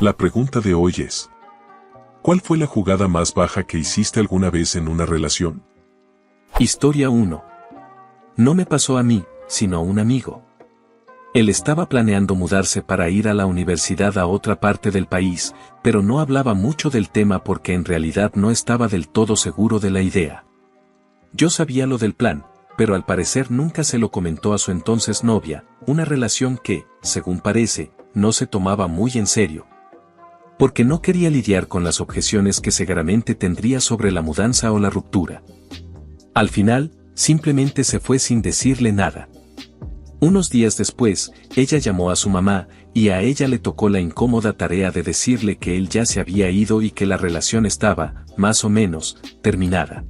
La pregunta de hoy es: ¿cuál fue la jugada más baja que hiciste alguna vez en una relación? Historia 1. No me pasó a mí, sino a un amigo. Él estaba planeando mudarse para ir a la universidad a otra parte del país, pero no hablaba mucho del tema porque en realidad no estaba del todo seguro de la idea. Yo sabía lo del plan, pero al parecer nunca se lo comentó a su entonces novia, una relación que, según parece, no se tomaba muy en serio. Porque no quería lidiar con las objeciones que seguramente tendría sobre la mudanza o la ruptura. Al final, simplemente se fue sin decirle nada. Unos días después, ella llamó a su mamá, y a ella le tocó la incómoda tarea de decirle que él ya se había ido y que la relación estaba, más o menos, terminada.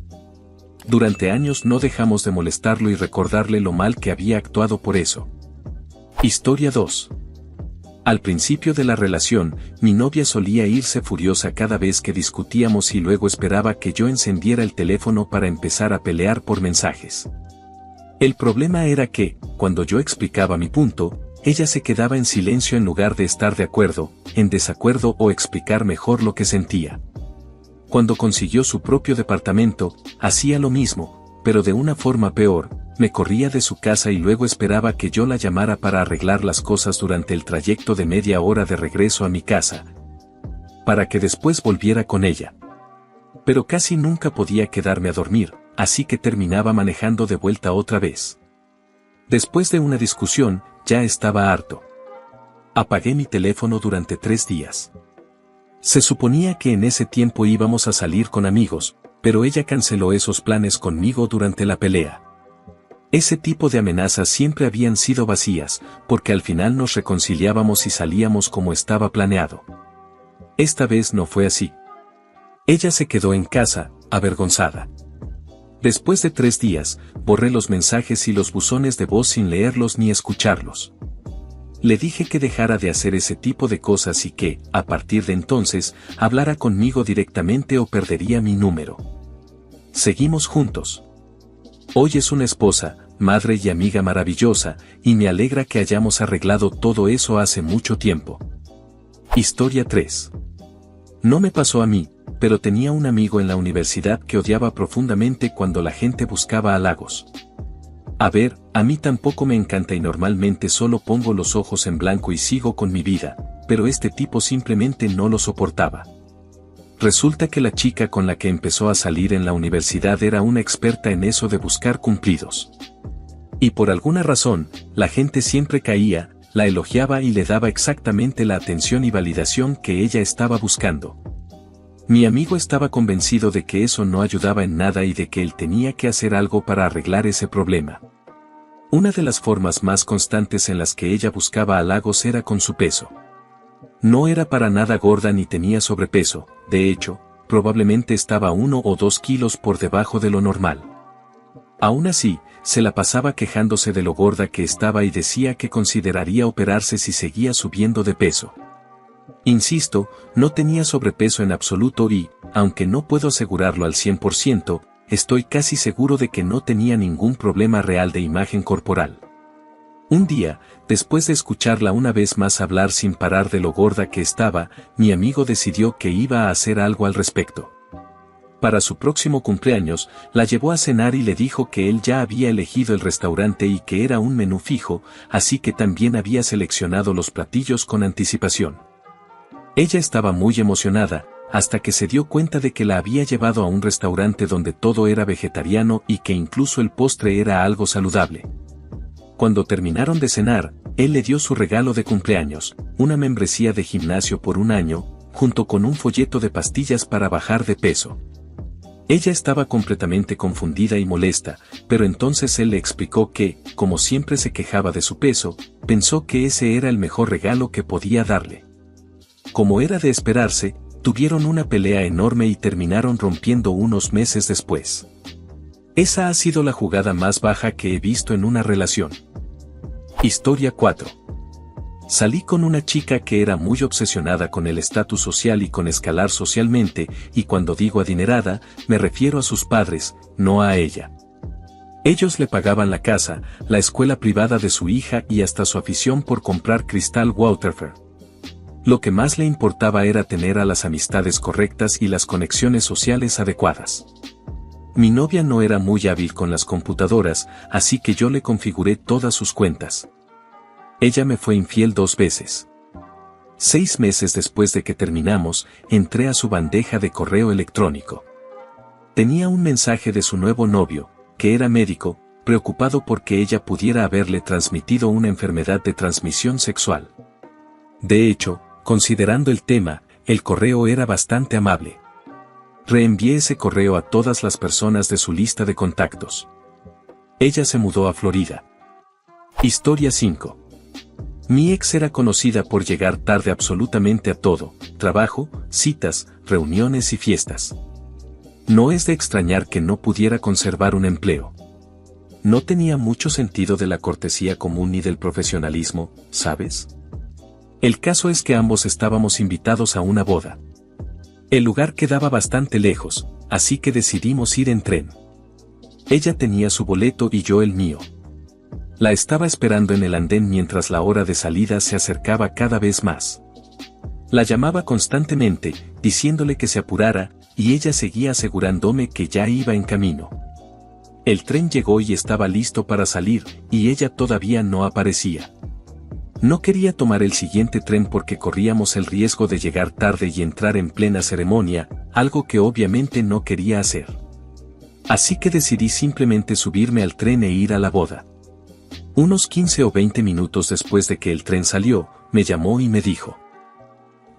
Durante años no dejamos de molestarlo y recordarle lo mal que había actuado por eso. Historia 2. Al principio de la relación, mi novia solía irse furiosa cada vez que discutíamos y luego esperaba que yo encendiera el teléfono para empezar a pelear por mensajes. El problema era que, cuando yo explicaba mi punto, ella se quedaba en silencio en lugar de estar de acuerdo, en desacuerdo o explicar mejor lo que sentía. Cuando consiguió su propio departamento, hacía lo mismo, pero de una forma peor, me corría de su casa y luego esperaba que yo la llamara para arreglar las cosas durante el trayecto de media hora de regreso a mi casa, para que después volviera con ella. Pero casi nunca podía quedarme a dormir, así que terminaba manejando de vuelta otra vez. Después de una discusión, ya estaba harto. Apagué mi teléfono durante 3 días. Se suponía que en ese tiempo íbamos a salir con amigos, pero ella canceló esos planes conmigo durante la pelea. Ese tipo de amenazas siempre habían sido vacías, porque al final nos reconciliábamos y salíamos como estaba planeado. Esta vez no fue así. Ella se quedó en casa, avergonzada. Después de 3 días, borré los mensajes y los buzones de voz sin leerlos ni escucharlos. Le dije que dejara de hacer ese tipo de cosas y que, a partir de entonces, hablara conmigo directamente o perdería mi número. Seguimos juntos. Hoy es una esposa, madre y amiga maravillosa, y me alegra que hayamos arreglado todo eso hace mucho tiempo. Historia 3. No me pasó a mí, pero tenía un amigo en la universidad que odiaba profundamente cuando la gente buscaba halagos. A ver, a mí tampoco me encanta y normalmente solo pongo los ojos en blanco y sigo con mi vida, pero este tipo simplemente no lo soportaba. Resulta que la chica con la que empezó a salir en la universidad era una experta en eso de buscar cumplidos. Y por alguna razón, la gente siempre caía, la elogiaba y le daba exactamente la atención y validación que ella estaba buscando. Mi amigo estaba convencido de que eso no ayudaba en nada y de que él tenía que hacer algo para arreglar ese problema. Una de las formas más constantes en las que ella buscaba halagos era con su peso. No era para nada gorda ni tenía sobrepeso, de hecho, probablemente estaba 1 o 2 kilos por debajo de lo normal. Aún así, se la pasaba quejándose de lo gorda que estaba y decía que consideraría operarse si seguía subiendo de peso. Insisto, no tenía sobrepeso en absoluto y, aunque no puedo asegurarlo al 100%, estoy casi seguro de que no tenía ningún problema real de imagen corporal. Un día, después de escucharla una vez más hablar sin parar de lo gorda que estaba, mi amigo decidió que iba a hacer algo al respecto. Para su próximo cumpleaños, la llevó a cenar y le dijo que él ya había elegido el restaurante y que era un menú fijo, así que también había seleccionado los platillos con anticipación. Ella estaba muy emocionada, hasta que se dio cuenta de que la había llevado a un restaurante donde todo era vegetariano y que incluso el postre era algo saludable. Cuando terminaron de cenar, él le dio su regalo de cumpleaños, una membresía de gimnasio por 1 año, junto con un folleto de pastillas para bajar de peso. Ella estaba completamente confundida y molesta, pero entonces él le explicó que, como siempre se quejaba de su peso, pensó que ese era el mejor regalo que podía darle. Como era de esperarse, tuvieron una pelea enorme y terminaron rompiendo unos meses después. Esa ha sido la jugada más baja que he visto en una relación. Historia 4. Salí con una chica que era muy obsesionada con el estatus social y con escalar socialmente, y cuando digo adinerada, me refiero a sus padres, no a ella. Ellos le pagaban la casa, la escuela privada de su hija y hasta su afición por comprar Cristal Waterford. Lo que más le importaba era tener a las amistades correctas y las conexiones sociales adecuadas. Mi novia no era muy hábil con las computadoras, así que yo le configuré todas sus cuentas. Ella me fue infiel 2 veces. 6 meses después de que terminamos, entré a su bandeja de correo electrónico. Tenía un mensaje de su nuevo novio, que era médico, preocupado porque ella pudiera haberle transmitido una enfermedad de transmisión sexual. De hecho, considerando el tema, el correo era bastante amable. Reenvié ese correo a todas las personas de su lista de contactos. Ella se mudó a Florida. Historia 5. Mi ex era conocida por llegar tarde absolutamente a todo: trabajo, citas, reuniones y fiestas. No es de extrañar que no pudiera conservar un empleo. No tenía mucho sentido de la cortesía común ni del profesionalismo, ¿sabes? El caso es que ambos estábamos invitados a una boda. El lugar quedaba bastante lejos, así que decidimos ir en tren. Ella tenía su boleto y yo el mío. La estaba esperando en el andén mientras la hora de salida se acercaba cada vez más. La llamaba constantemente, diciéndole que se apurara, y ella seguía asegurándome que ya iba en camino. El tren llegó y estaba listo para salir, y ella todavía no aparecía. No quería tomar el siguiente tren porque corríamos el riesgo de llegar tarde y entrar en plena ceremonia, algo que obviamente no quería hacer. Así que decidí simplemente subirme al tren e ir a la boda. Unos 15 o 20 minutos después de que el tren salió, me llamó y me dijo: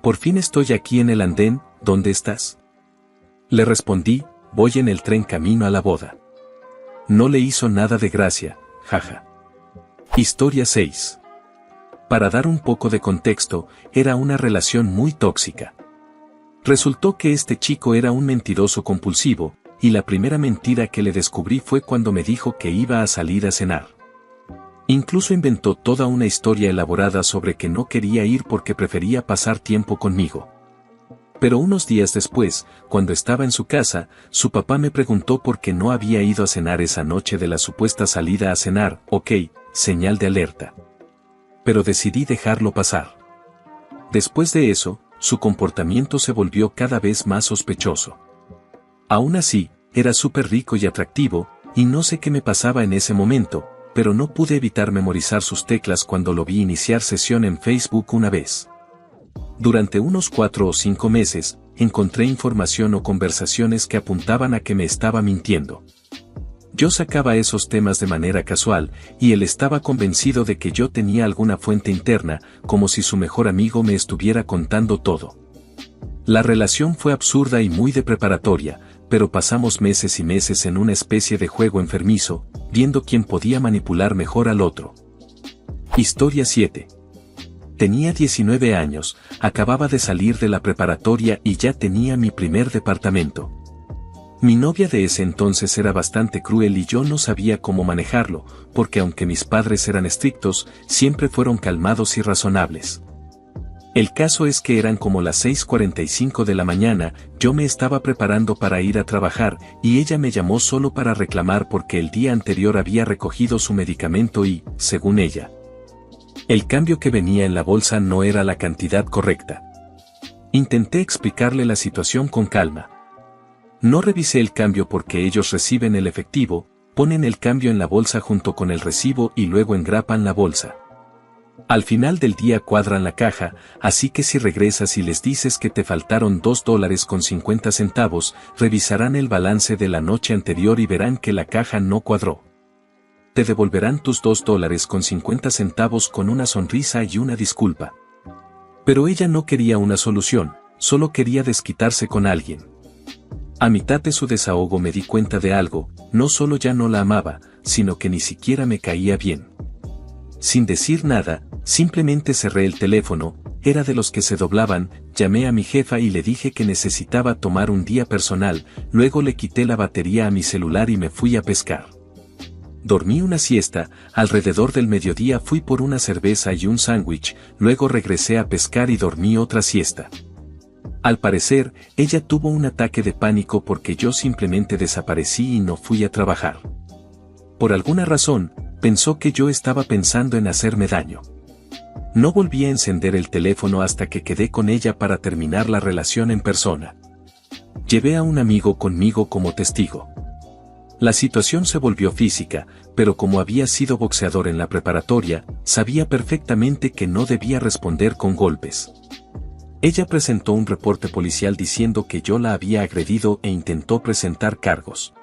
«Por fin estoy aquí en el andén, ¿dónde estás?». Le respondí: «Voy en el tren camino a la boda». No le hizo nada de gracia, jaja. Historia 6. Para dar un poco de contexto, era una relación muy tóxica. Resultó que este chico era un mentiroso compulsivo, y la primera mentira que le descubrí fue cuando me dijo que iba a salir a cenar. Incluso inventó toda una historia elaborada sobre que no quería ir porque prefería pasar tiempo conmigo. Pero unos días después, cuando estaba en su casa, su papá me preguntó por qué no había ido a cenar esa noche de la supuesta salida a cenar. Ok, señal de alerta. Pero decidí dejarlo pasar. Después de eso, su comportamiento se volvió cada vez más sospechoso. Aún así, era súper rico y atractivo, y no sé qué me pasaba en ese momento, pero no pude evitar memorizar sus teclas cuando lo vi iniciar sesión en Facebook una vez. Durante unos 4 o 5 meses, encontré información o conversaciones que apuntaban a que me estaba mintiendo. Yo sacaba esos temas de manera casual, y él estaba convencido de que yo tenía alguna fuente interna, como si su mejor amigo me estuviera contando todo. La relación fue absurda y muy de preparatoria, pero pasamos meses y meses en una especie de juego enfermizo, viendo quién podía manipular mejor al otro. Historia 7. Tenía 19 años, acababa de salir de la preparatoria y ya tenía mi primer departamento. Mi novia de ese entonces era bastante cruel y yo no sabía cómo manejarlo, porque aunque mis padres eran estrictos, siempre fueron calmados y razonables. El caso es que eran como las 6:45 de la mañana, yo me estaba preparando para ir a trabajar, y ella me llamó solo para reclamar porque el día anterior había recogido su medicamento y, según ella, el cambio que venía en la bolsa no era la cantidad correcta. Intenté explicarle la situación con calma. No revisé el cambio porque ellos reciben el efectivo, ponen el cambio en la bolsa junto con el recibo y luego engrapan la bolsa. Al final del día cuadran la caja, así que si regresas y les dices que te faltaron $2.50, revisarán el balance de la noche anterior y verán que la caja no cuadró. Te devolverán tus $2.50 con una sonrisa y una disculpa. Pero ella no quería una solución, solo quería desquitarse con alguien. A mitad de su desahogo me di cuenta de algo: no solo ya no la amaba, sino que ni siquiera me caía bien. Sin decir nada, simplemente cerré el teléfono, era de los que se doblaban, llamé a mi jefa y le dije que necesitaba tomar un día personal, luego le quité la batería a mi celular y me fui a pescar. Dormí una siesta, alrededor del mediodía fui por una cerveza y un sándwich, luego regresé a pescar y dormí otra siesta. Al parecer, ella tuvo un ataque de pánico porque yo simplemente desaparecí y no fui a trabajar. Por alguna razón, pensó que yo estaba pensando en hacerme daño. No volví a encender el teléfono hasta que quedé con ella para terminar la relación en persona. Llevé a un amigo conmigo como testigo. La situación se volvió física, pero como había sido boxeador en la preparatoria, sabía perfectamente que no debía responder con golpes. Ella presentó un reporte policial diciendo que yo la había agredido e intentó presentar cargos.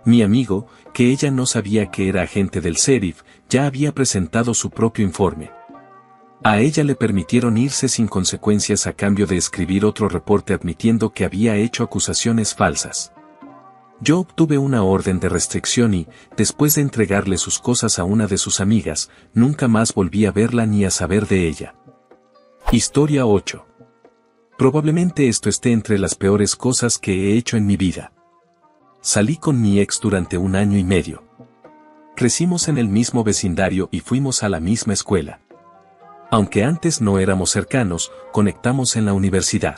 Mi amigo, que ella no sabía que era agente del sheriff, ya había presentado su propio informe. A ella le permitieron irse sin consecuencias a cambio de escribir otro reporte admitiendo que había hecho acusaciones falsas. Yo obtuve una orden de restricción y, después de entregarle sus cosas a una de sus amigas, nunca más volví a verla ni a saber de ella. Historia 8. Probablemente esto esté entre las peores cosas que he hecho en mi vida. Salí con mi ex durante 1 año y medio. Crecimos en el mismo vecindario y fuimos a la misma escuela. Aunque antes no éramos cercanos, conectamos en la universidad.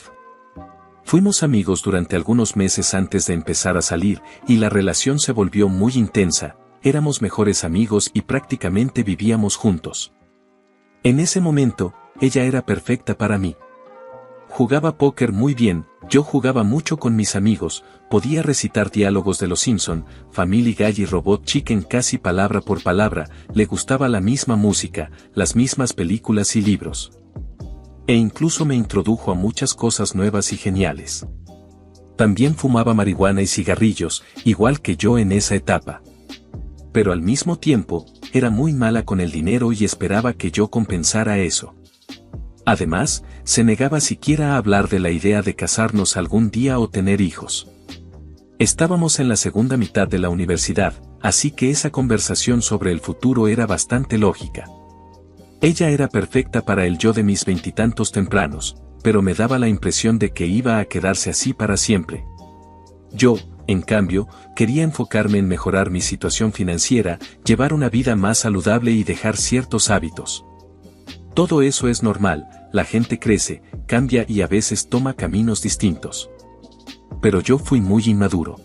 Fuimos amigos durante algunos meses antes de empezar a salir, y la relación se volvió muy intensa, éramos mejores amigos y prácticamente vivíamos juntos. En ese momento, ella era perfecta para mí. Jugaba póker muy bien, yo jugaba mucho con mis amigos, podía recitar diálogos de Los Simpson, Family Guy y Robot Chicken casi palabra por palabra, le gustaba la misma música, las mismas películas y libros. E incluso me introdujo a muchas cosas nuevas y geniales. También fumaba marihuana y cigarrillos, igual que yo en esa etapa. Pero al mismo tiempo, era muy mala con el dinero y esperaba que yo compensara eso. Además, se negaba siquiera a hablar de la idea de casarnos algún día o tener hijos. Estábamos en la segunda mitad de la universidad, así que esa conversación sobre el futuro era bastante lógica. Ella era perfecta para el yo de mis 20 y tantos tempranos, pero me daba la impresión de que iba a quedarse así para siempre. Yo, en cambio, quería enfocarme en mejorar mi situación financiera, llevar una vida más saludable y dejar ciertos hábitos. Todo eso es normal, la gente crece, cambia y a veces toma caminos distintos. Pero yo fui muy inmaduro.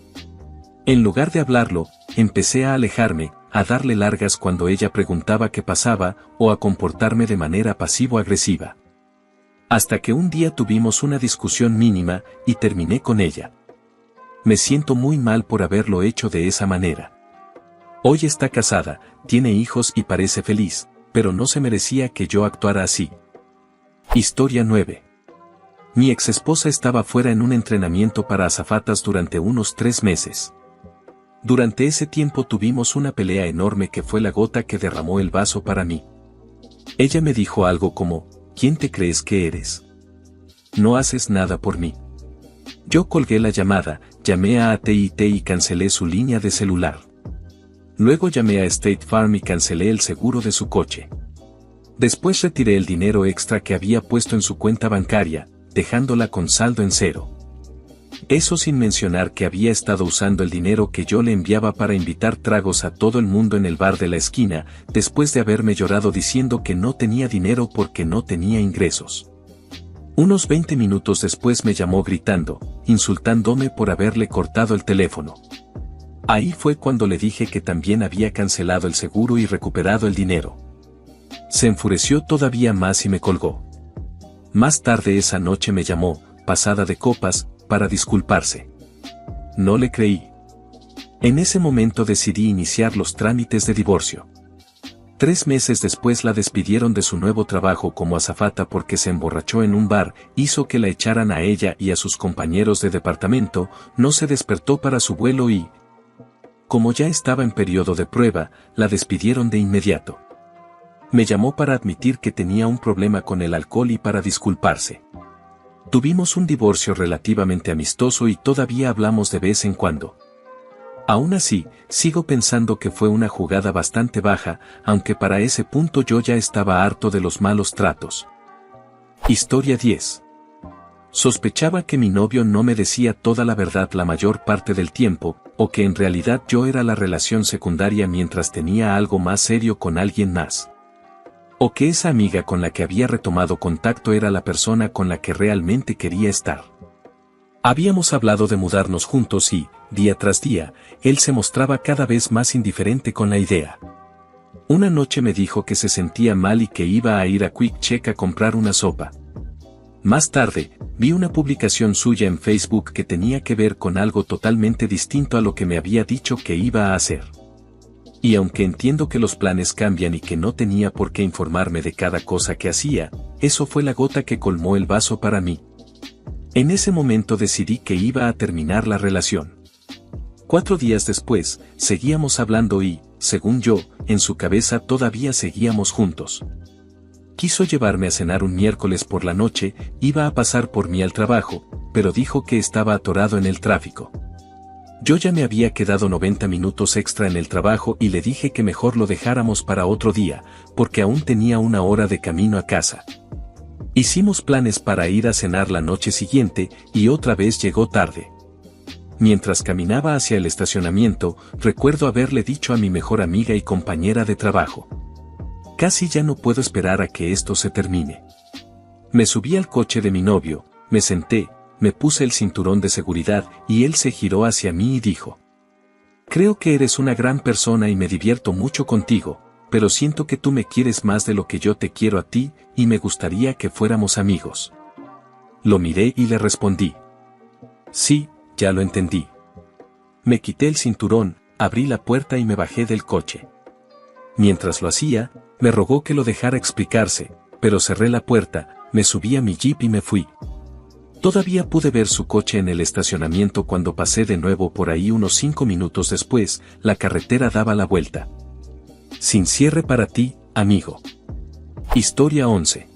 En lugar de hablarlo, empecé a alejarme, a darle largas cuando ella preguntaba qué pasaba, o a comportarme de manera pasivo-agresiva. Hasta que un día tuvimos una discusión mínima, y terminé con ella. Me siento muy mal por haberlo hecho de esa manera. Hoy está casada, tiene hijos y parece feliz, pero no se merecía que yo actuara así. Historia 9. Mi exesposa estaba fuera en un entrenamiento para azafatas durante unos 3 meses. Durante ese tiempo tuvimos una pelea enorme que fue la gota que derramó el vaso para mí. Ella me dijo algo como, ¿quién te crees que eres? No haces nada por mí. Yo colgué la llamada, llamé a AT&T y cancelé su línea de celular. Luego llamé a State Farm y cancelé el seguro de su coche. Después retiré el dinero extra que había puesto en su cuenta bancaria, dejándola con saldo en 0. Eso sin mencionar que había estado usando el dinero que yo le enviaba para invitar tragos a todo el mundo en el bar de la esquina, después de haberme llorado diciendo que no tenía dinero porque no tenía ingresos. Unos 20 minutos después me llamó gritando, insultándome por haberle cortado el teléfono. Ahí fue cuando le dije que también había cancelado el seguro y recuperado el dinero. Se enfureció todavía más y me colgó. Más tarde esa noche me llamó, pasada de copas, para disculparse. No le creí. En ese momento decidí iniciar los trámites de divorcio. 3 meses después la despidieron de su nuevo trabajo como azafata porque se emborrachó en un bar, hizo que la echaran a ella y a sus compañeros de departamento, no se despertó para su vuelo y, como ya estaba en periodo de prueba, la despidieron de inmediato. Me llamó para admitir que tenía un problema con el alcohol y para disculparse. Tuvimos un divorcio relativamente amistoso y todavía hablamos de vez en cuando. Aún así, sigo pensando que fue una jugada bastante baja, aunque para ese punto yo ya estaba harto de los malos tratos. Historia 10. Sospechaba que mi novio no me decía toda la verdad la mayor parte del tiempo, o que en realidad yo era la relación secundaria mientras tenía algo más serio con alguien más. O que esa amiga con la que había retomado contacto era la persona con la que realmente quería estar. Habíamos hablado de mudarnos juntos y, día tras día, él se mostraba cada vez más indiferente con la idea. Una noche me dijo que se sentía mal y que iba a ir a Quick Check a comprar una sopa. Más tarde, vi una publicación suya en Facebook que tenía que ver con algo totalmente distinto a lo que me había dicho que iba a hacer. Y aunque entiendo que los planes cambian y que no tenía por qué informarme de cada cosa que hacía, eso fue la gota que colmó el vaso para mí. En ese momento decidí que iba a terminar la relación. 4 días después, seguíamos hablando y, según yo, en su cabeza todavía seguíamos juntos. Quiso llevarme a cenar un miércoles por la noche, iba a pasar por mí al trabajo, pero dijo que estaba atorado en el tráfico. Yo ya me había quedado 90 minutos extra en el trabajo y le dije que mejor lo dejáramos para otro día, porque aún tenía 1 hora de camino a casa. Hicimos planes para ir a cenar la noche siguiente y otra vez llegó tarde. Mientras caminaba hacia el estacionamiento, recuerdo haberle dicho a mi mejor amiga y compañera de trabajo: casi ya no puedo esperar a que esto se termine. Me subí al coche de mi novio, me senté, me puse el cinturón de seguridad y él se giró hacia mí y dijo: creo que eres una gran persona y me divierto mucho contigo, pero siento que tú me quieres más de lo que yo te quiero a ti y me gustaría que fuéramos amigos. Lo miré y le respondí: sí, ya lo entendí. Me quité el cinturón, abrí la puerta y me bajé del coche. Mientras lo hacía, me rogó que lo dejara explicarse, pero cerré la puerta, me subí a mi jeep y me fui. Todavía pude ver su coche en el estacionamiento cuando pasé de nuevo por ahí unos 5 minutos después, la carretera daba la vuelta. Sin cierre para ti, amigo. Historia 11.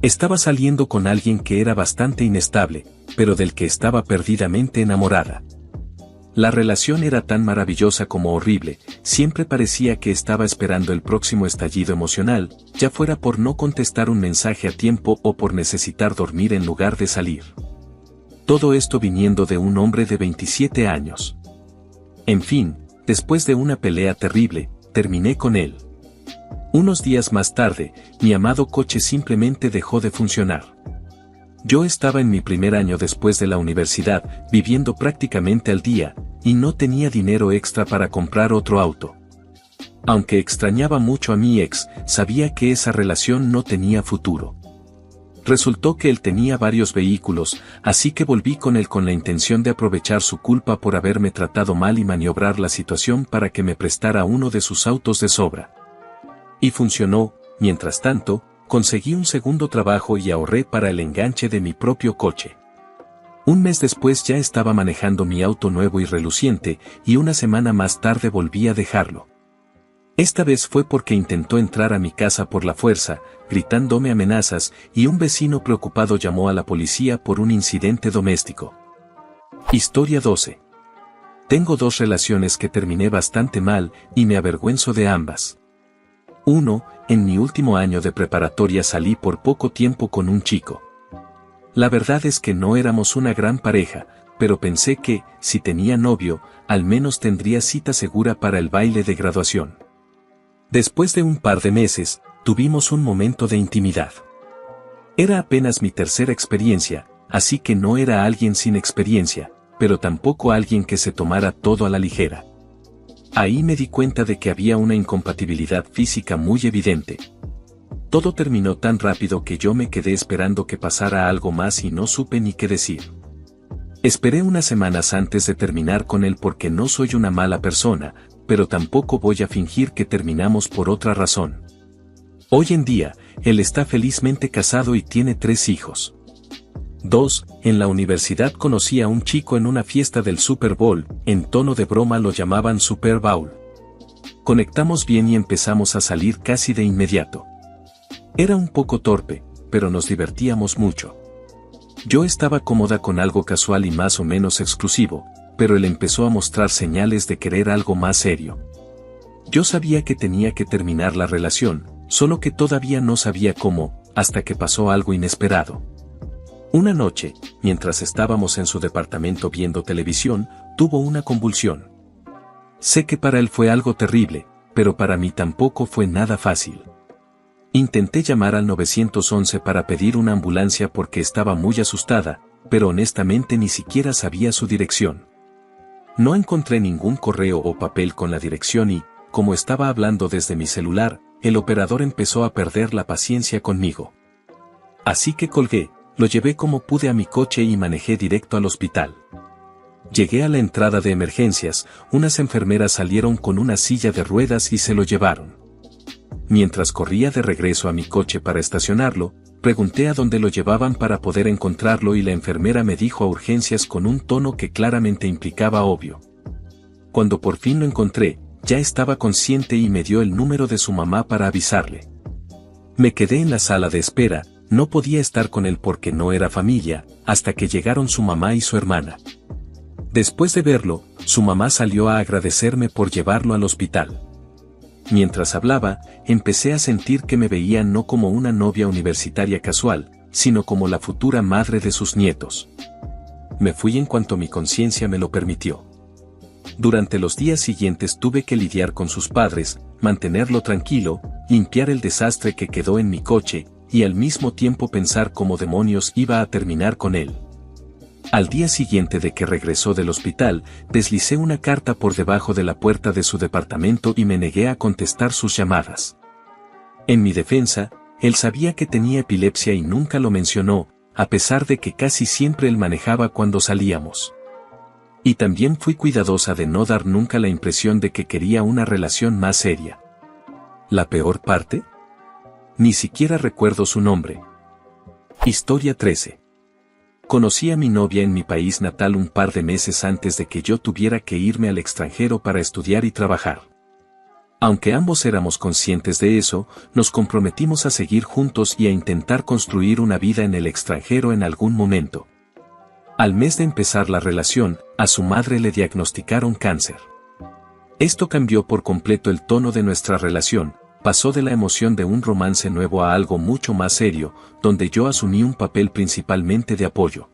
Estaba saliendo con alguien que era bastante inestable, pero del que estaba perdidamente enamorada. La relación era tan maravillosa como horrible, siempre parecía que estaba esperando el próximo estallido emocional, ya fuera por no contestar un mensaje a tiempo o por necesitar dormir en lugar de salir. Todo esto viniendo de un hombre de 27 años. En fin, después de una pelea terrible, terminé con él. Unos días más tarde, mi amado coche simplemente dejó de funcionar. Yo estaba en mi primer año después de la universidad, viviendo prácticamente al día, y no tenía dinero extra para comprar otro auto. Aunque extrañaba mucho a mi ex, sabía que esa relación no tenía futuro. Resultó que él tenía varios vehículos, así que volví con él con la intención de aprovechar su culpa por haberme tratado mal y maniobrar la situación para que me prestara uno de sus autos de sobra. Y funcionó. Mientras tanto, conseguí un segundo trabajo y ahorré para el enganche de mi propio coche. Un mes después ya estaba manejando mi auto nuevo y reluciente, y una semana más tarde volví a dejarlo. Esta vez fue porque intentó entrar a mi casa por la fuerza, gritándome amenazas, y un vecino preocupado llamó a la policía por un incidente doméstico. Historia 12. Tengo 2 relaciones que terminé bastante mal, y me avergüenzo de ambas. 1. En mi último año de preparatoria salí por poco tiempo con un chico. La verdad es que no éramos una gran pareja, pero pensé que, si tenía novio, al menos tendría cita segura para el baile de graduación. Después de un par de meses, tuvimos un momento de intimidad. Era apenas mi tercera experiencia, así que no era alguien sin experiencia, pero tampoco alguien que se tomara todo a la ligera. Ahí me di cuenta de que había una incompatibilidad física muy evidente. Todo terminó tan rápido que yo me quedé esperando que pasara algo más y no supe ni qué decir. Esperé unas semanas antes de terminar con él porque no soy una mala persona, pero tampoco voy a fingir que terminamos por otra razón. Hoy en día, él está felizmente casado y tiene 3 hijos. 2. En la universidad conocí a un chico en una fiesta del Super Bowl, en tono de broma lo llamaban Super Bowl. Conectamos bien y empezamos a salir casi de inmediato. Era un poco torpe, pero nos divertíamos mucho. Yo estaba cómoda con algo casual y más o menos exclusivo, pero él empezó a mostrar señales de querer algo más serio. Yo sabía que tenía que terminar la relación, solo que todavía no sabía cómo, hasta que pasó algo inesperado. Una noche, mientras estábamos en su departamento viendo televisión, tuvo una convulsión. Sé que para él fue algo terrible, pero para mí tampoco fue nada fácil. Intenté llamar al 911 para pedir una ambulancia porque estaba muy asustada, pero honestamente ni siquiera sabía su dirección. No encontré ningún correo o papel con la dirección y, como estaba hablando desde mi celular, el operador empezó a perder la paciencia conmigo. Así que colgué, lo llevé como pude a mi coche y manejé directo al hospital. Llegué a la entrada de emergencias, unas enfermeras salieron con una silla de ruedas y se lo llevaron. Mientras corría de regreso a mi coche para estacionarlo, pregunté a dónde lo llevaban para poder encontrarlo y la enfermera me dijo a urgencias con un tono que claramente implicaba obvio. Cuando por fin lo encontré, ya estaba consciente y me dio el número de su mamá para avisarle. Me quedé en la sala de espera, no podía estar con él porque no era familia, hasta que llegaron su mamá y su hermana. Después de verlo, su mamá salió a agradecerme por llevarlo al hospital. Mientras hablaba, empecé a sentir que me veía no como una novia universitaria casual, sino como la futura madre de sus nietos. Me fui en cuanto mi conciencia me lo permitió. Durante los días siguientes tuve que lidiar con sus padres, mantenerlo tranquilo, limpiar el desastre que quedó en mi coche, y al mismo tiempo pensar cómo demonios iba a terminar con él. Al día siguiente de que regresó del hospital, deslicé una carta por debajo de la puerta de su departamento y me negué a contestar sus llamadas. En mi defensa, él sabía que tenía epilepsia y nunca lo mencionó, a pesar de que casi siempre él manejaba cuando salíamos. Y también fui cuidadosa de no dar nunca la impresión de que quería una relación más seria. ¿La peor parte? Ni siquiera recuerdo su nombre. Historia 13. Conocí a mi novia en mi país natal un par de meses antes de que yo tuviera que irme al extranjero para estudiar y trabajar. Aunque ambos éramos conscientes de eso, nos comprometimos a seguir juntos y a intentar construir una vida en el extranjero en algún momento. Al mes de empezar la relación, a su madre le diagnosticaron cáncer. Esto cambió por completo el tono de nuestra relación, pasó de la emoción de un romance nuevo a algo mucho más serio, donde yo asumí un papel principalmente de apoyo.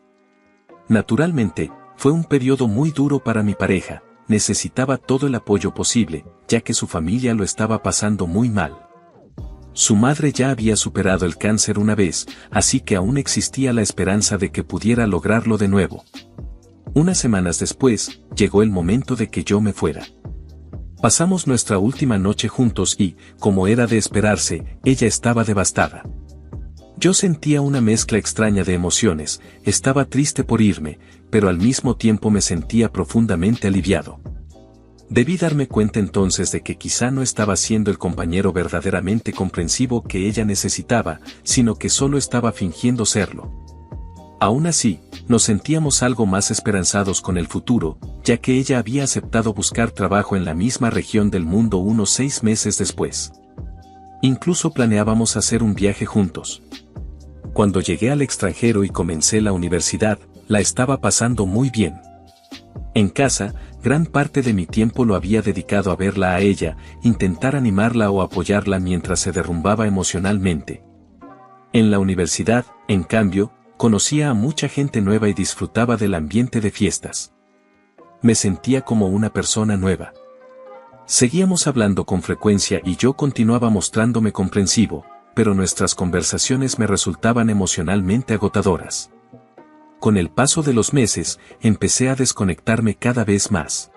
Naturalmente, fue un periodo muy duro para mi pareja, necesitaba todo el apoyo posible, ya que su familia lo estaba pasando muy mal. Su madre ya había superado el cáncer una vez, así que aún existía la esperanza de que pudiera lograrlo de nuevo. Unas semanas después, llegó el momento de que yo me fuera. Pasamos nuestra última noche juntos y, como era de esperarse, ella estaba devastada. Yo sentía una mezcla extraña de emociones, estaba triste por irme, pero al mismo tiempo me sentía profundamente aliviado. Debí darme cuenta entonces de que quizá no estaba siendo el compañero verdaderamente comprensivo que ella necesitaba, sino que solo estaba fingiendo serlo. Aún así, nos sentíamos algo más esperanzados con el futuro, ya que ella había aceptado buscar trabajo en la misma región del mundo unos 6 meses después. Incluso planeábamos hacer un viaje juntos. Cuando llegué al extranjero y comencé la universidad, la estaba pasando muy bien. En casa, gran parte de mi tiempo lo había dedicado a verla a ella, intentar animarla o apoyarla mientras se derrumbaba emocionalmente. En la universidad, en cambio, conocía a mucha gente nueva y disfrutaba del ambiente de fiestas. Me sentía como una persona nueva. Seguíamos hablando con frecuencia y yo continuaba mostrándome comprensivo, pero nuestras conversaciones me resultaban emocionalmente agotadoras. Con el paso de los meses, empecé a desconectarme cada vez más.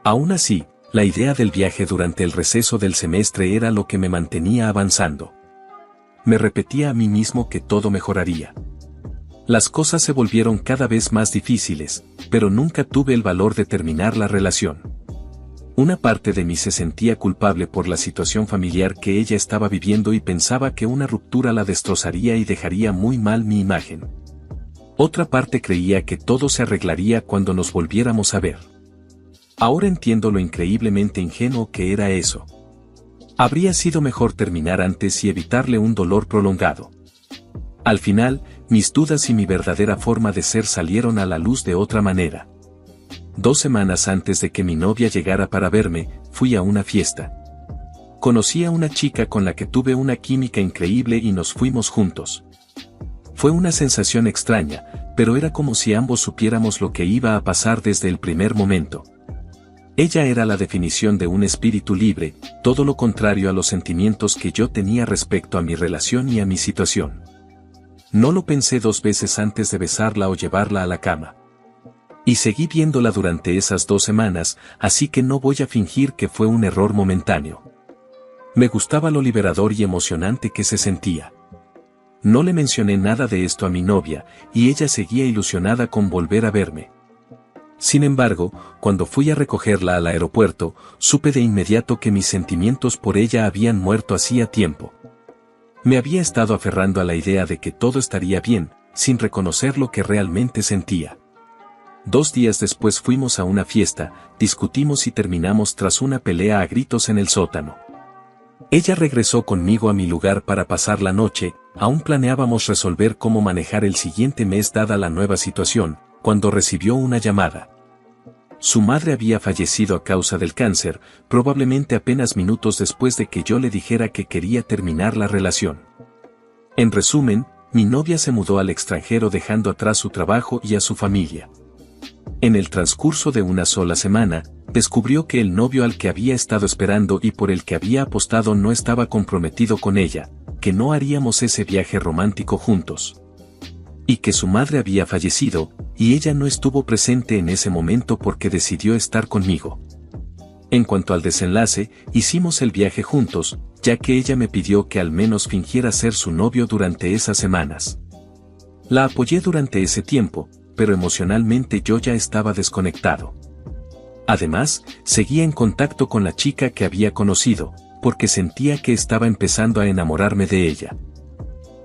Aún así, la idea del viaje durante el receso del semestre era lo que me mantenía avanzando. Me repetía a mí mismo que todo mejoraría. Las cosas se volvieron cada vez más difíciles, pero nunca tuve el valor de terminar la relación. Una parte de mí se sentía culpable por la situación familiar que ella estaba viviendo y pensaba que una ruptura la destrozaría y dejaría muy mal mi imagen. Otra parte creía que todo se arreglaría cuando nos volviéramos a ver. Ahora entiendo lo increíblemente ingenuo que era eso. Habría sido mejor terminar antes y evitarle un dolor prolongado. Al final, mis dudas y mi verdadera forma de ser salieron a la luz de otra manera. 2 semanas antes de que mi novia llegara para verme, fui a una fiesta. Conocí a una chica con la que tuve una química increíble y nos fuimos juntos. Fue una sensación extraña, pero era como si ambos supiéramos lo que iba a pasar desde el primer momento. Ella era la definición de un espíritu libre, todo lo contrario a los sentimientos que yo tenía respecto a mi relación y a mi situación. No lo pensé 2 veces antes de besarla o llevarla a la cama. Y seguí viéndola durante esas 2 semanas, así que no voy a fingir que fue un error momentáneo. Me gustaba lo liberador y emocionante que se sentía. No le mencioné nada de esto a mi novia, y ella seguía ilusionada con volver a verme. Sin embargo, cuando fui a recogerla al aeropuerto, supe de inmediato que mis sentimientos por ella habían muerto hacía tiempo. Me había estado aferrando a la idea de que todo estaría bien, sin reconocer lo que realmente sentía. 2 días después fuimos a una fiesta, discutimos y terminamos tras una pelea a gritos en el sótano. Ella regresó conmigo a mi lugar para pasar la noche, aún planeábamos resolver cómo manejar el siguiente mes dada la nueva situación, cuando recibió una llamada. Su madre había fallecido a causa del cáncer, probablemente apenas minutos después de que yo le dijera que quería terminar la relación. En resumen, mi novia se mudó al extranjero dejando atrás su trabajo y a su familia. En el transcurso de una sola semana, descubrió que el novio al que había estado esperando y por el que había apostado no estaba comprometido con ella, que no haríamos ese viaje romántico juntos. Y que su madre había fallecido, y ella no estuvo presente en ese momento porque decidió estar conmigo. En cuanto al desenlace, hicimos el viaje juntos, ya que ella me pidió que al menos fingiera ser su novio durante esas semanas. La apoyé durante ese tiempo, pero emocionalmente yo ya estaba desconectado. Además, seguía en contacto con la chica que había conocido, porque sentía que estaba empezando a enamorarme de ella.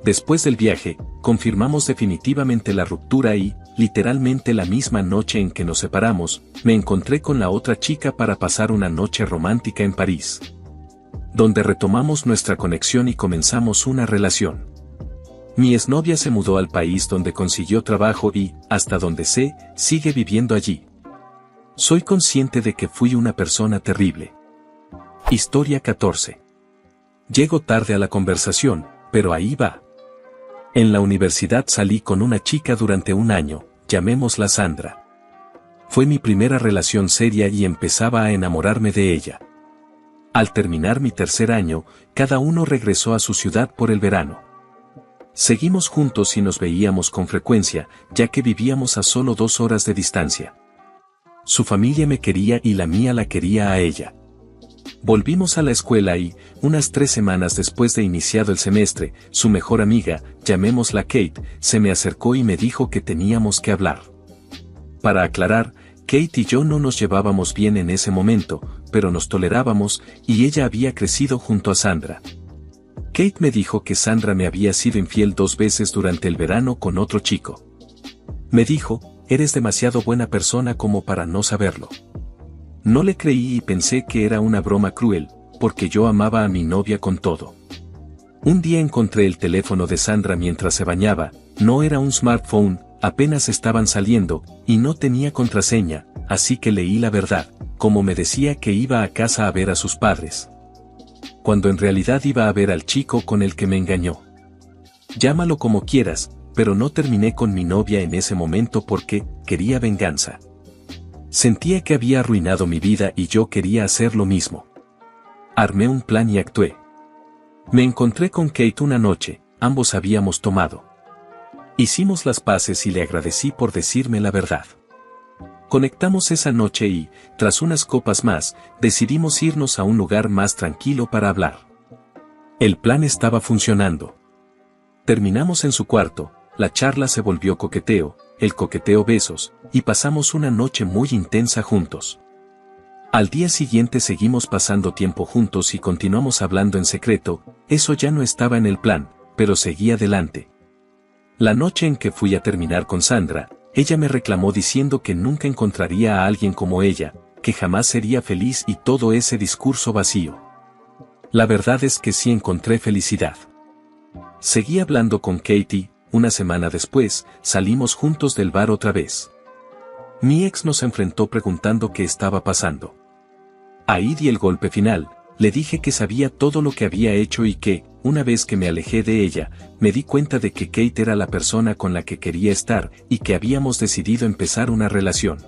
Después del viaje, confirmamos definitivamente la ruptura y, literalmente la misma noche en que nos separamos, me encontré con la otra chica para pasar una noche romántica en París, donde retomamos nuestra conexión y comenzamos una relación. Mi exnovia se mudó al país donde consiguió trabajo y, hasta donde sé, sigue viviendo allí. Soy consciente de que fui una persona terrible. Historia 14. Llego tarde a la conversación, pero ahí va. En la universidad salí con una chica durante un año, llamémosla Sandra. Fue mi primera relación seria y empezaba a enamorarme de ella. Al terminar mi 3er año, cada uno regresó a su ciudad por el verano. Seguimos juntos y nos veíamos con frecuencia, ya que vivíamos a solo 2 horas de distancia. Su familia me quería y la mía la quería a ella. Volvimos a la escuela y, unas 3 semanas después de iniciado el semestre, su mejor amiga, llamémosla Kate, se me acercó y me dijo que teníamos que hablar. Para aclarar, Kate y yo no nos llevábamos bien en ese momento, pero nos tolerábamos, y ella había crecido junto a Sandra. Kate me dijo que Sandra me había sido infiel 2 veces durante el verano con otro chico. Me dijo, eres demasiado buena persona como para no saberlo. No le creí y pensé que era una broma cruel, porque yo amaba a mi novia con todo. Un día encontré el teléfono de Sandra mientras se bañaba, no era un smartphone, apenas estaban saliendo, y no tenía contraseña, así que leí la verdad, como me decía que iba a casa a ver a sus padres, cuando en realidad iba a ver al chico con el que me engañó. Llámalo como quieras, pero no terminé con mi novia en ese momento porque quería venganza. Sentía que había arruinado mi vida y yo quería hacer lo mismo. Armé un plan y actué. Me encontré con Kate una noche, ambos habíamos tomado. Hicimos las paces y le agradecí por decirme la verdad. Conectamos esa noche y, tras unas copas más, decidimos irnos a un lugar más tranquilo para hablar. El plan estaba funcionando. Terminamos en su cuarto, la charla se volvió coqueteo, el coqueteo besos, y pasamos una noche muy intensa juntos. Al día siguiente seguimos pasando tiempo juntos y continuamos hablando en secreto, eso ya no estaba en el plan, pero seguía adelante. La noche en que fui a terminar con Sandra, ella me reclamó diciendo que nunca encontraría a alguien como ella, que jamás sería feliz y todo ese discurso vacío. La verdad es que sí encontré felicidad. Seguí hablando con Katie, una semana después, salimos juntos del bar otra vez. Mi ex nos enfrentó preguntando qué estaba pasando. Ahí di el golpe final, le dije que sabía todo lo que había hecho y que, una vez que me alejé de ella, me di cuenta de que Kate era la persona con la que quería estar y que habíamos decidido empezar una relación.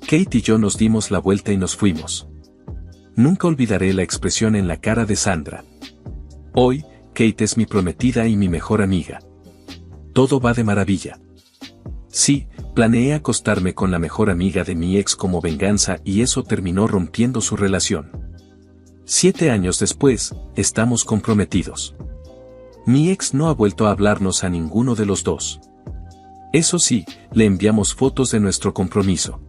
Kate y yo nos dimos la vuelta y nos fuimos. Nunca olvidaré la expresión en la cara de Sandra. Hoy, Kate es mi prometida y mi mejor amiga. Todo va de maravilla. Sí, planeé acostarme con la mejor amiga de mi ex como venganza y eso terminó rompiendo su relación. 7 años después, estamos comprometidos. Mi ex no ha vuelto a hablarnos a ninguno de los dos. Eso sí, le enviamos fotos de nuestro compromiso.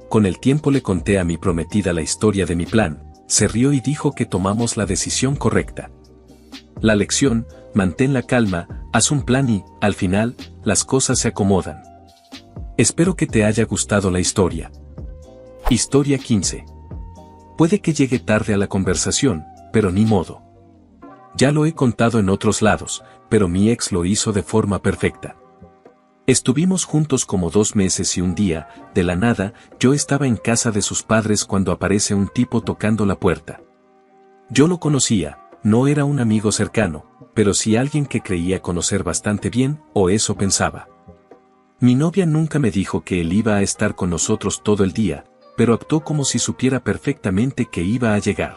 Con el tiempo le conté a mi prometida la historia de mi plan, se rió y dijo que tomamos la decisión correcta. La lección: mantén la calma, haz un plan y, al final, las cosas se acomodan. Espero que te haya gustado la historia. Historia 15. Puede que llegue tarde a la conversación, pero ni modo. Ya lo he contado en otros lados, pero mi ex lo hizo de forma perfecta. Estuvimos juntos como 2 meses y un día, de la nada, yo estaba en casa de sus padres cuando aparece un tipo tocando la puerta. Yo lo conocía, no era un amigo cercano, pero sí alguien que creía conocer bastante bien, o eso pensaba. Mi novia nunca me dijo que él iba a estar con nosotros todo el día, pero actuó como si supiera perfectamente que iba a llegar.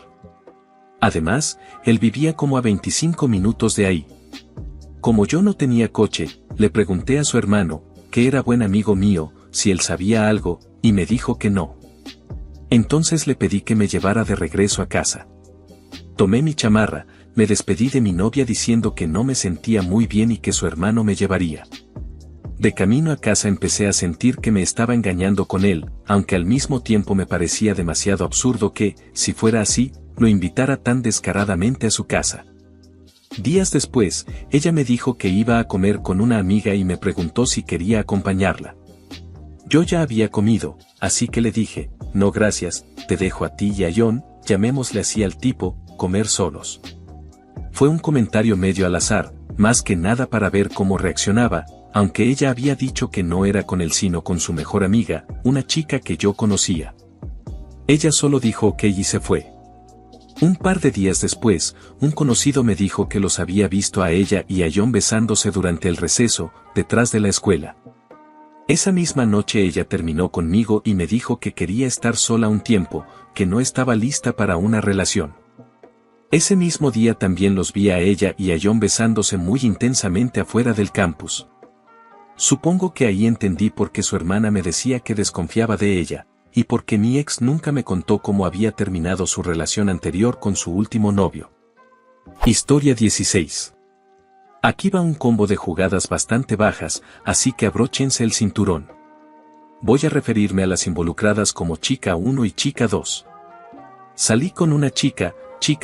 Además, él vivía como a 25 minutos de ahí. Como yo no tenía coche, le pregunté a su hermano, que era buen amigo mío, si él sabía algo, y me dijo que no. Entonces le pedí que me llevara de regreso a casa. Tomé mi chamarra, me despedí de mi novia diciendo que no me sentía muy bien y que su hermano me llevaría. De camino a casa empecé a sentir que me estaba engañando con él, aunque al mismo tiempo me parecía demasiado absurdo que, si fuera así, lo invitara tan descaradamente a su casa. Días después, ella me dijo que iba a comer con una amiga y me preguntó si quería acompañarla. Yo ya había comido, así que le dije, no gracias, te dejo a ti y a John, llamémosle así al tipo, comer solos. Fue un comentario medio al azar, más que nada para ver cómo reaccionaba, aunque ella había dicho que no era con él sino con su mejor amiga, una chica que yo conocía. Ella solo dijo ok y se fue. Un par de días después, un conocido me dijo que los había visto a ella y a John besándose durante el receso, detrás de la escuela. Esa misma noche ella terminó conmigo y me dijo que quería estar sola un tiempo, que no estaba lista para una relación. Ese mismo día también los vi a ella y a John besándose muy intensamente afuera del campus. Supongo que ahí entendí por qué su hermana me decía que desconfiaba de ella, y por qué mi ex nunca me contó cómo había terminado su relación anterior con su último novio. Historia 16. Aquí va un combo de jugadas bastante bajas, así que abróchense el cinturón. Voy a referirme a las involucradas como chica 1 y chica 2. Salí con una chica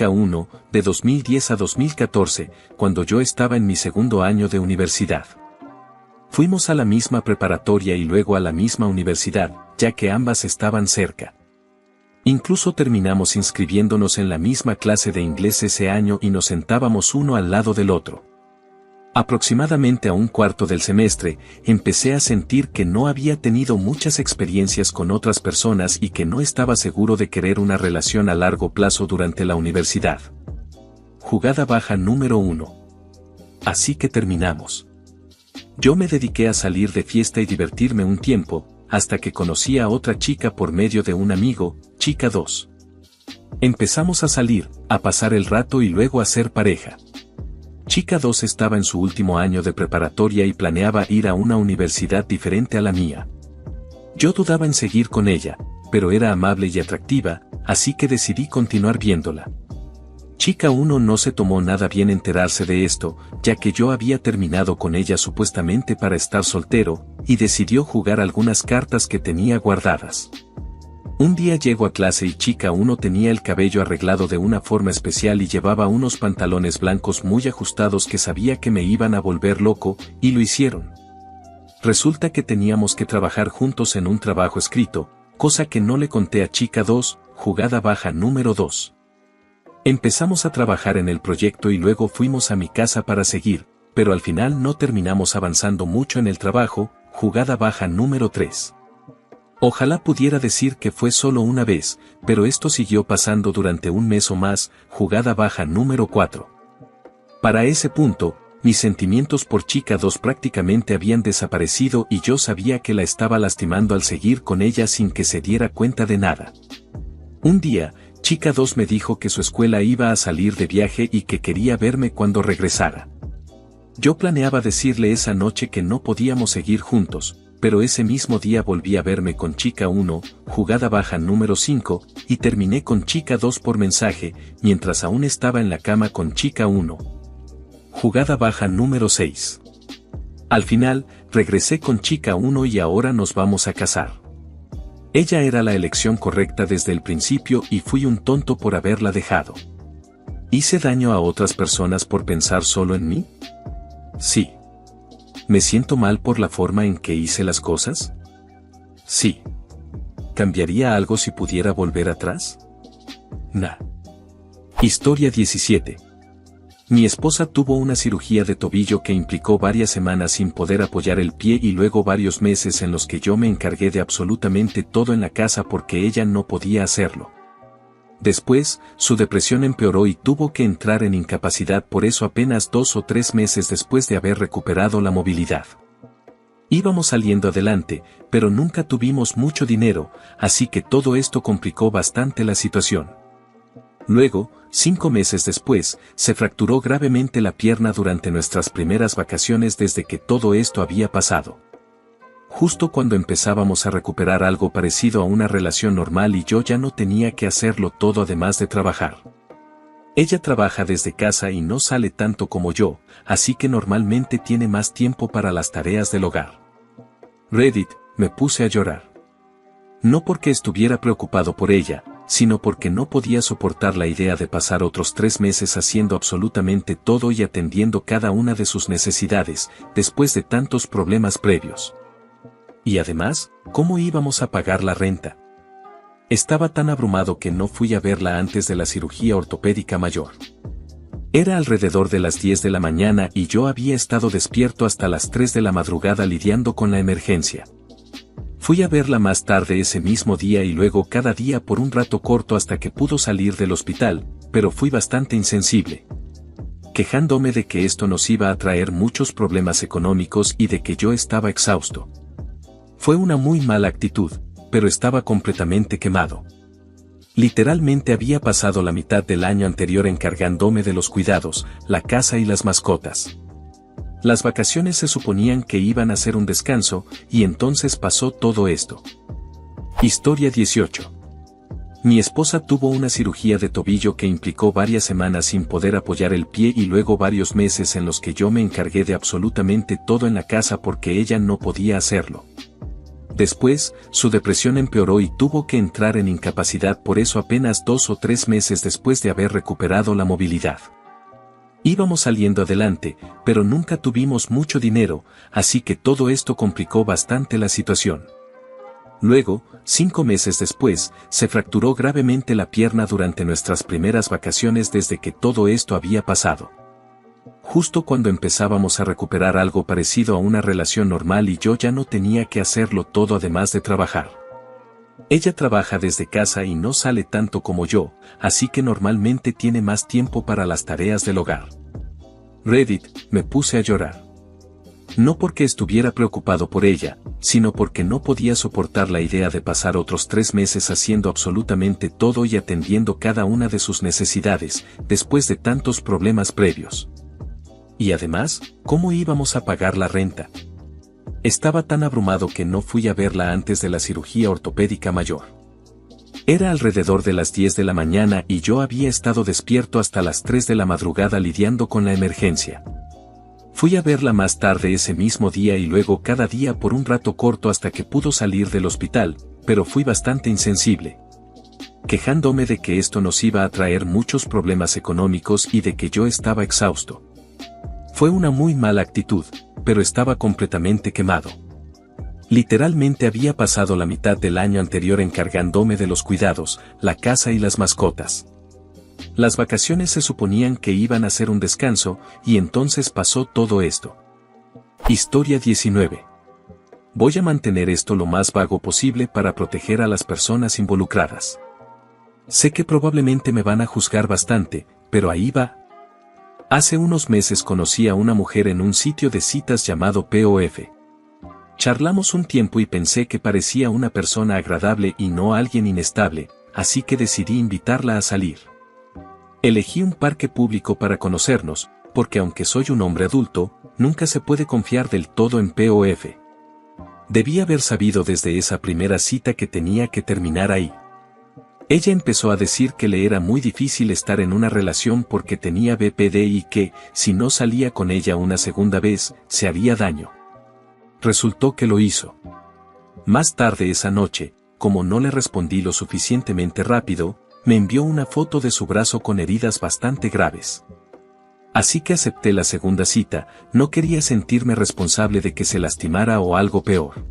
1, de 2010 a 2014, cuando yo estaba en mi segundo año de universidad. Fuimos a la misma preparatoria y luego a la misma universidad, ya que ambas estaban cerca. Incluso terminamos inscribiéndonos en la misma clase de inglés ese año y nos sentábamos uno al lado del otro. Aproximadamente a un cuarto del semestre, empecé a sentir que no había tenido muchas experiencias con otras personas y que no estaba seguro de querer una relación a largo plazo durante la universidad. Jugada baja número 1. Así que terminamos. Yo me dediqué a salir de fiesta y divertirme un tiempo, hasta que conocí a otra chica por medio de un amigo, chica 2. Empezamos a salir, a pasar el rato y luego a ser pareja. Chica 2 estaba en su último año de preparatoria y planeaba ir a una universidad diferente a la mía. Yo dudaba en seguir con ella, pero era amable y atractiva, así que decidí continuar viéndola. Chica 1 no se tomó nada bien enterarse de esto, ya que yo había terminado con ella supuestamente para estar soltero, y decidió jugar algunas cartas que tenía guardadas. Un día llego a clase y chica 1 tenía el cabello arreglado de una forma especial y llevaba unos pantalones blancos muy ajustados que sabía que me iban a volver loco, y lo hicieron. Resulta que teníamos que trabajar juntos en un trabajo escrito, cosa que no le conté a chica 2, jugada baja número 2. Empezamos a trabajar en el proyecto y luego fuimos a mi casa para seguir, pero al final no terminamos avanzando mucho en el trabajo, jugada baja número 3. Ojalá pudiera decir que fue solo una vez, pero esto siguió pasando durante un mes o más, jugada baja número 4. Para ese punto, mis sentimientos por chica 2 prácticamente habían desaparecido y yo sabía que la estaba lastimando al seguir con ella sin que se diera cuenta de nada. Un día, chica 2 me dijo que su escuela iba a salir de viaje y que quería verme cuando regresara. Yo planeaba decirle esa noche que no podíamos seguir juntos, pero ese mismo día volví a verme con chica 1, jugada baja número 5, y terminé con chica 2 por mensaje, mientras aún estaba en la cama con chica 1. Jugada baja número 6. Al final, regresé con chica 1 y ahora nos vamos a casar. Ella era la elección correcta desde el principio y fui un tonto por haberla dejado. ¿Hice daño a otras personas por pensar solo en mí? Sí. ¿Me siento mal por la forma en que hice las cosas? Sí. ¿Cambiaría algo si pudiera volver atrás? Nah. Historia 17. Mi esposa tuvo una cirugía de tobillo que implicó varias semanas sin poder apoyar el pie y luego varios meses en los que yo me encargué de absolutamente todo en la casa porque ella no podía hacerlo. Después, su depresión empeoró y tuvo que entrar en incapacidad, por eso apenas 2 o 3 meses después de haber recuperado la movilidad. Íbamos saliendo adelante, pero nunca tuvimos mucho dinero, así que todo esto complicó bastante la situación. Luego, 5 meses después, se fracturó gravemente la pierna durante nuestras primeras vacaciones desde que todo esto había pasado. Justo cuando empezábamos a recuperar algo parecido a una relación normal y yo ya no tenía que hacerlo todo además de trabajar. Ella trabaja desde casa y no sale tanto como yo, así que normalmente tiene más tiempo para las tareas del hogar. Reddit, me puse a llorar. No porque estuviera preocupado por ella, sino porque no podía soportar la idea de pasar otros 3 meses haciendo absolutamente todo y atendiendo cada una de sus necesidades, después de tantos problemas previos. Y además, ¿cómo íbamos a pagar la renta? Estaba tan abrumado que no fui a verla antes de la cirugía ortopédica mayor. Era alrededor de las 10 de la mañana y yo había estado despierto hasta las 3 de la madrugada lidiando con la emergencia. Fui a verla más tarde ese mismo día y luego cada día por un rato corto hasta que pudo salir del hospital, pero fui bastante insensible, quejándome de que esto nos iba a traer muchos problemas económicos y de que yo estaba exhausto. Fue una muy mala actitud, pero estaba completamente quemado. Literalmente había pasado la mitad del año anterior encargándome de los cuidados, la casa y las mascotas. Las vacaciones se suponían que iban a ser un descanso, y entonces pasó todo esto. Historia 18. Mi esposa tuvo una cirugía de tobillo que implicó varias semanas sin poder apoyar el pie y luego varios meses en los que yo me encargué de absolutamente todo en la casa porque ella no podía hacerlo. Después, su depresión empeoró y tuvo que entrar en incapacidad, por eso apenas 2 o 3 meses después de haber recuperado la movilidad. Íbamos saliendo adelante, pero nunca tuvimos mucho dinero, así que todo esto complicó bastante la situación. Luego, 5 meses después, se fracturó gravemente la pierna durante nuestras primeras vacaciones desde que todo esto había pasado. Justo cuando empezábamos a recuperar algo parecido a una relación normal y yo ya no tenía que hacerlo todo además de trabajar. Ella trabaja desde casa y no sale tanto como yo, así que normalmente tiene más tiempo para las tareas del hogar. Reddit, me puse a llorar. No porque estuviera preocupado por ella, sino porque no podía soportar la idea de pasar otros 3 meses haciendo absolutamente todo y atendiendo cada una de sus necesidades, después de tantos problemas previos. Y además, ¿cómo íbamos a pagar la renta? Estaba tan abrumado que no fui a verla antes de la cirugía ortopédica mayor. Era alrededor de las 10 de la mañana y yo había estado despierto hasta las 3 de la madrugada lidiando con la emergencia. Fui a verla más tarde ese mismo día y luego cada día por un rato corto hasta que pudo salir del hospital, pero fui bastante insensible, quejándome de que esto nos iba a traer muchos problemas económicos y de que yo estaba exhausto. Fue una muy mala actitud, pero estaba completamente quemado. Literalmente había pasado la mitad del año anterior encargándome de los cuidados, la casa y las mascotas. Las vacaciones se suponían que iban a ser un descanso, y entonces pasó todo esto. Historia 19. Voy a mantener esto lo más vago posible para proteger a las personas involucradas. Sé que probablemente me van a juzgar bastante, pero ahí va. Hace unos meses conocí a una mujer en un sitio de citas llamado POF. Charlamos un tiempo y pensé que parecía una persona agradable y no alguien inestable, así que decidí invitarla a salir. Elegí un parque público para conocernos, porque aunque soy un hombre adulto, nunca se puede confiar del todo en POF. Debí haber sabido desde esa primera cita que tenía que terminar ahí. Ella empezó a decir que le era muy difícil estar en una relación porque tenía BPD y que, si no salía con ella una segunda vez, se haría daño. Resultó que lo hizo. Más tarde esa noche, como no le respondí lo suficientemente rápido, me envió una foto de su brazo con heridas bastante graves. Así que acepté la segunda cita, no quería sentirme responsable de que se lastimara o algo peor.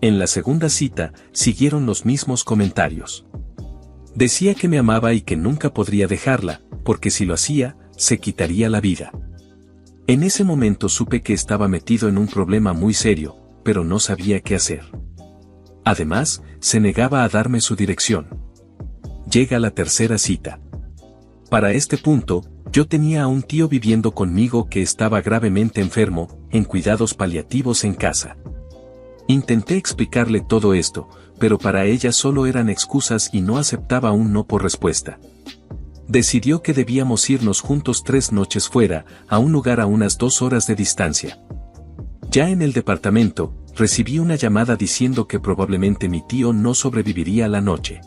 En la segunda cita, siguieron los mismos comentarios. Decía que me amaba y que nunca podría dejarla, porque si lo hacía, se quitaría la vida. En ese momento supe que estaba metido en un problema muy serio, pero no sabía qué hacer. Además, se negaba a darme su dirección. Llega la tercera cita. Para este punto, yo tenía a un tío viviendo conmigo que estaba gravemente enfermo, en cuidados paliativos en casa. Intenté explicarle todo esto, pero para ella solo eran excusas y no aceptaba un no por respuesta. Decidió que debíamos irnos juntos 3 noches fuera, a un lugar a unas 2 horas de distancia. Ya en el departamento, recibí una llamada diciendo que probablemente mi tío no sobreviviría la noche.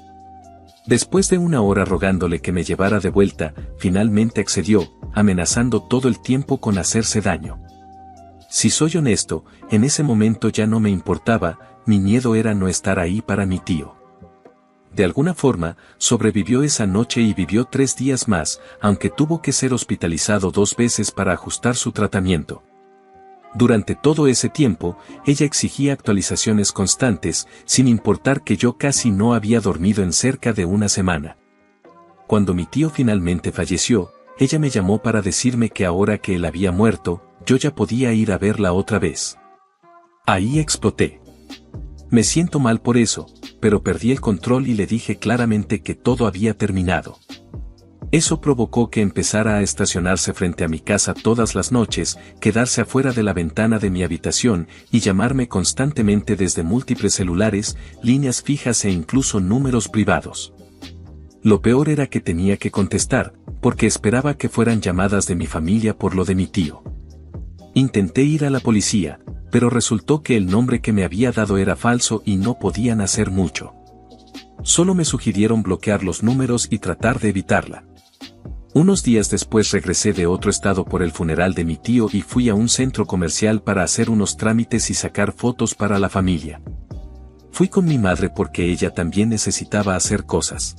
Después de 1 hora rogándole que me llevara de vuelta, finalmente accedió, amenazando todo el tiempo con hacerse daño. Si soy honesto, en ese momento ya no me importaba, mi miedo era no estar ahí para mi tío. De alguna forma, sobrevivió esa noche y vivió 3 días más, aunque tuvo que ser hospitalizado 2 veces para ajustar su tratamiento. Durante todo ese tiempo, ella exigía actualizaciones constantes, sin importar que yo casi no había dormido en cerca de 1 semana. Cuando mi tío finalmente falleció, ella me llamó para decirme que ahora que él había muerto, yo ya podía ir a verla otra vez. Ahí exploté. Me siento mal por eso, pero perdí el control y le dije claramente que todo había terminado. Eso provocó que empezara a estacionarse frente a mi casa todas las noches, quedarse afuera de la ventana de mi habitación y llamarme constantemente desde múltiples celulares, líneas fijas e incluso números privados. Lo peor era que tenía que contestar, porque esperaba que fueran llamadas de mi familia por lo de mi tío. Intenté ir a la policía, pero resultó que el nombre que me había dado era falso y no podían hacer mucho. Solo me sugirieron bloquear los números y tratar de evitarla. Unos días después regresé de otro estado por el funeral de mi tío y fui a un centro comercial para hacer unos trámites y sacar fotos para la familia. Fui con mi madre porque ella también necesitaba hacer cosas.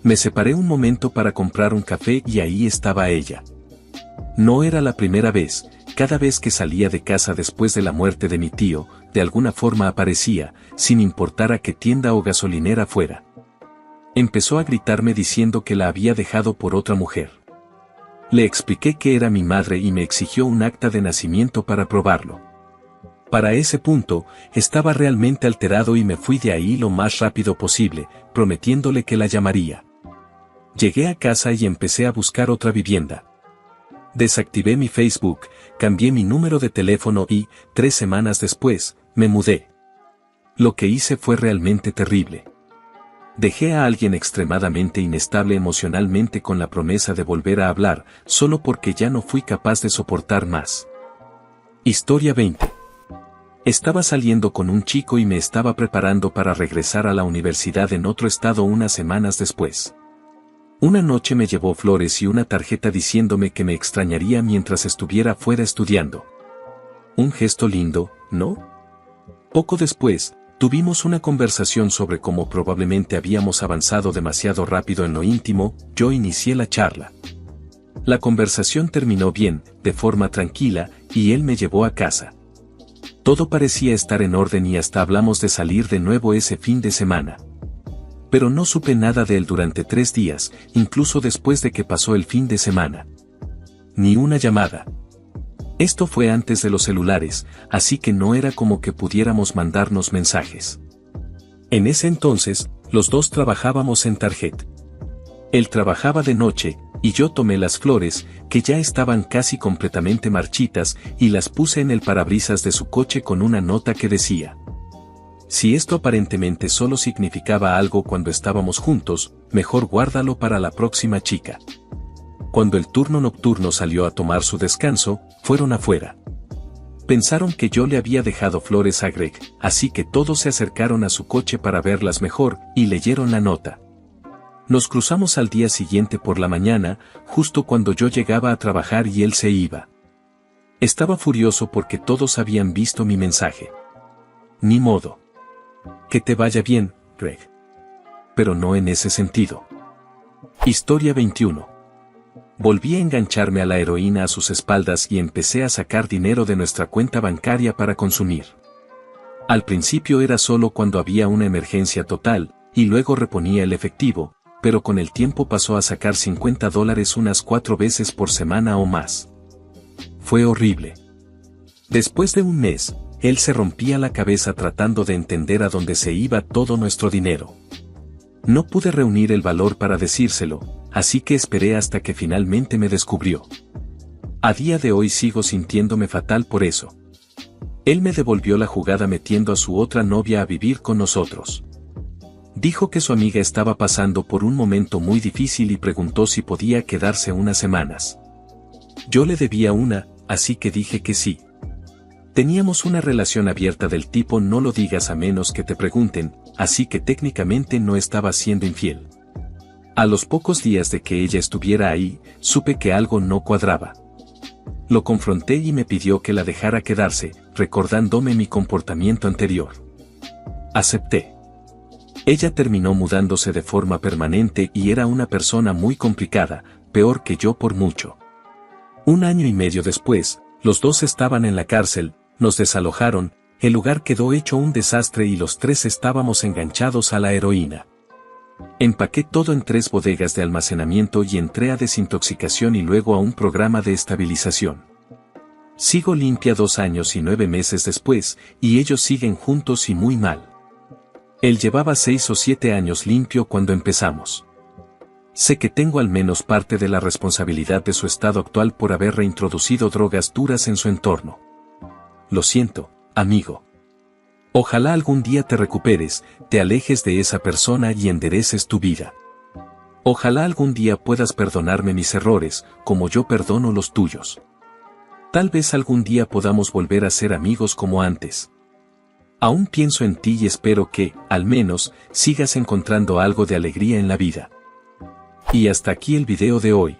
Me separé un momento para comprar un café y ahí estaba ella. No era la primera vez, cada vez que salía de casa después de la muerte de mi tío, de alguna forma aparecía, sin importar a qué tienda o gasolinera fuera. Empezó a gritarme diciendo que la había dejado por otra mujer. Le expliqué que era mi madre y me exigió un acta de nacimiento para probarlo. Para ese punto, estaba realmente alterado y me fui de ahí lo más rápido posible, prometiéndole que la llamaría. Llegué a casa y empecé a buscar otra vivienda. Desactivé mi Facebook, cambié mi número de teléfono y, 3 semanas después, me mudé. Lo que hice fue realmente terrible. Dejé a alguien extremadamente inestable emocionalmente con la promesa de volver a hablar, solo porque ya no fui capaz de soportar más. Historia 20. Estaba saliendo con un chico y me estaba preparando para regresar a la universidad en otro estado unas semanas después. Una noche me llevó flores y una tarjeta diciéndome que me extrañaría mientras estuviera fuera estudiando. Un gesto lindo, ¿no? Poco después, tuvimos una conversación sobre cómo probablemente habíamos avanzado demasiado rápido en lo íntimo. Yo inicié la charla. La conversación terminó bien, de forma tranquila, y él me llevó a casa. Todo parecía estar en orden y hasta hablamos de salir de nuevo ese fin de semana. Pero no supe nada de él durante 3 días, incluso después de que pasó el fin de semana. Ni una llamada. Esto fue antes de los celulares, así que no era como que pudiéramos mandarnos mensajes. En ese entonces, los dos trabajábamos en Target. Él trabajaba de noche, y yo tomé las flores, que ya estaban casi completamente marchitas, y las puse en el parabrisas de su coche con una nota que decía: si esto aparentemente solo significaba algo cuando estábamos juntos, mejor guárdalo para la próxima chica. Cuando el turno nocturno salió a tomar su descanso, fueron afuera. Pensaron que yo le había dejado flores a Greg, así que todos se acercaron a su coche para verlas mejor, y leyeron la nota. Nos cruzamos al día siguiente por la mañana, justo cuando yo llegaba a trabajar y él se iba. Estaba furioso porque todos habían visto mi mensaje. Ni modo. Que te vaya bien, Greg. Pero no en ese sentido. Historia 21. Volví a engancharme a la heroína a sus espaldas y empecé a sacar dinero de nuestra cuenta bancaria para consumir. Al principio era solo cuando había una emergencia total, y luego reponía el efectivo, pero con el tiempo pasó a sacar $50 unas 4 veces por semana o más. Fue horrible. Después de un mes, él se rompía la cabeza tratando de entender a dónde se iba todo nuestro dinero. No pude reunir el valor para decírselo, así que esperé hasta que finalmente me descubrió. A día de hoy sigo sintiéndome fatal por eso. Él me devolvió la jugada metiendo a su otra novia a vivir con nosotros. Dijo que su amiga estaba pasando por un momento muy difícil y preguntó si podía quedarse unas semanas. Yo le debía una, así que dije que sí. Teníamos una relación abierta del tipo no lo digas a menos que te pregunten, así que técnicamente no estaba siendo infiel. A los pocos días de que ella estuviera ahí, supe que algo no cuadraba. Lo confronté y me pidió que la dejara quedarse, recordándome mi comportamiento anterior. Acepté. Ella terminó mudándose de forma permanente y era una persona muy complicada, peor que yo por mucho. 1 año y medio después, los dos estaban en la cárcel, nos desalojaron, el lugar quedó hecho un desastre y los 3 estábamos enganchados a la heroína. Empaqué todo en 3 bodegas de almacenamiento y entré a desintoxicación y luego a un programa de estabilización. Sigo limpia 2 años y 9 meses después, y ellos siguen juntos y muy mal. Él llevaba 6 o 7 años limpio cuando empezamos. Sé que tengo al menos parte de la responsabilidad de su estado actual por haber reintroducido drogas duras en su entorno. Lo siento, amigo. Ojalá algún día te recuperes, te alejes de esa persona y endereces tu vida. Ojalá algún día puedas perdonarme mis errores, como yo perdono los tuyos. Tal vez algún día podamos volver a ser amigos como antes. Aún pienso en ti y espero que, al menos, sigas encontrando algo de alegría en la vida. Y hasta aquí el video de hoy.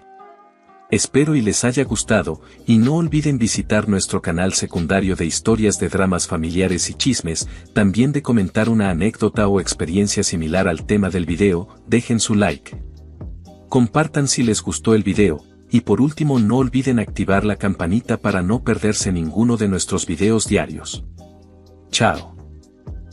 Espero y les haya gustado, y no olviden visitar nuestro canal secundario de historias de dramas familiares y chismes, también de comentar una anécdota o experiencia similar al tema del video, dejen su like. Compartan si les gustó el video, y por último no olviden activar la campanita para no perderse ninguno de nuestros videos diarios. Chao.